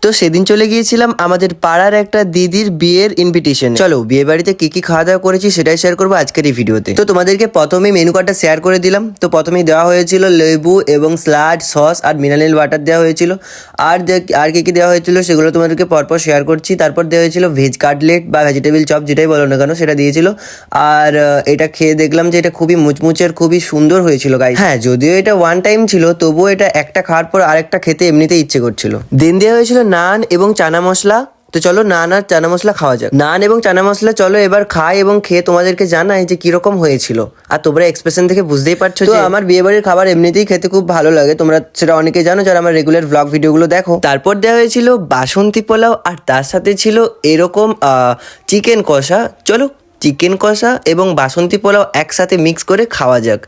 তো সেদিন চলে গিয়েছিলাম আমাদের পাড়ার একটা দিদির বিয়ের ইনভিটেশন। চলো বিয়ে বাড়িতে কি কি খাওয়া দাওয়া করেছি সেটাই শেয়ার করবো আজকের এই ভিডিওতে। তো তোমাদেরকে প্রথমেই মেনু কার্ডটা শেয়ার করে দিলাম। তো প্রথমেই দেওয়া হয়েছিল লেবু এবং স্লাড, সস আর মিনারেল ওয়াটার দেওয়া হয়েছিল। আর কি কি দেওয়া হয়েছিল সেগুলো তোমাদেরকে পরপর শেয়ার করছি। তারপর দেওয়া হয়েছিল ভেজ কাটলেট বা ভেজিটেবল চপ, যেটাই বলো না কেন সেটা দিয়েছিল। আর এটা খেয়ে দেখলাম যে এটা খুবই মুচমুচের, খুবই সুন্দর হয়েছিল গাইস। হ্যাঁ, যদিও এটা ওয়ান টাইম ছিল, তবুও এটা একটা খাওয়ার পর আরেকটা খেতে এমনিতেই ইচ্ছে করছিল। দেন দেওয়া হয়েছিল নান এবং চানা মশলা। তো চলো নান আর চানা মশলা খাওয়া যাক। নান এবং চানা মশলা চলো এবার খাই এবং খেয়ে তোমাদেরকে জানাই যে কিরকম হয়েছিল। আর তোমরা এক্সপ্রেশন থেকে বুঝতেই পারছো যে আমার বিয়ে বাড়ির খাবার এমনিতেই খেতে খুব ভালো লাগে। তোমরা সেটা অনেকেই জানো যারা আমার রেগুলার ব্লগ ভিডিওগুলো দেখো। তারপর দেওয়া হয়েছিল বাসন্তী পোলাও আর তার সাথে ছিল এরকম চিকেন কষা। চলো চিকেন কষা এবং বাসন্তী পোলাও একসাথে মিক্স করে খাওয়া যাক।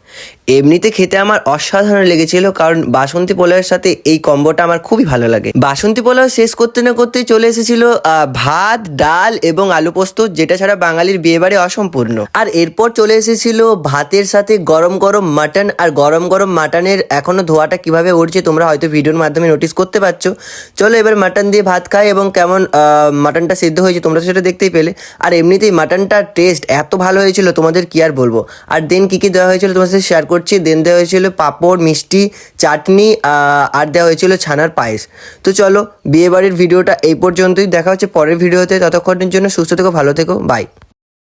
এমনিতে খেতে আমার অসাধারণ লেগেছিল, কারণ বাসন্তী পোলাওয়ের সাথে এই কম্বোটা আমার খুবই ভালো লাগে। বাসন্তী পোলাও শেষ করতে না করতেই চলে এসেছিল ভাত, ডাল এবং আলু পোস্ত, যেটা ছাড়া বাঙালির বিয়ে বাড়ি অসম্পূর্ণ। আর এরপর চলে এসেছিল ভাতের সাথে গরম গরম মাটন। আর গরম গরম মাটনের এখনো ধোয়াটা কিভাবে উঠছে তোমরা হয়তো ভিডিওর মাধ্যমে নোটিস করতে পারছো। চলো এবার মাটন দিয়ে ভাত খাই এবং কেমন মাটনটা সিদ্ধ হয়েছে তোমরা তো সেটা দেখতেই পেলে। আর এমনিতেই মাটনটা টেস্ট এত ভালো হয়েছিল তোমাদের কি আর বলবো। আর দেন কি কি দেওয়া হয়েছিল তোমার সাথে শেয়ার করছি। দেন দেওয়া হয়েছিল পাঁপড়, মিষ্টি, চাটনি আর দেওয়া হয়েছিল ছানার পায়েস। তো চলো বিয়ে বাড়ির ভিডিওটা এই পর্যন্তই। দেখা হচ্ছে পরের ভিডিওতে। ততক্ষণের জন্য সুস্থ থেকো, ভালো থেকো, বাই।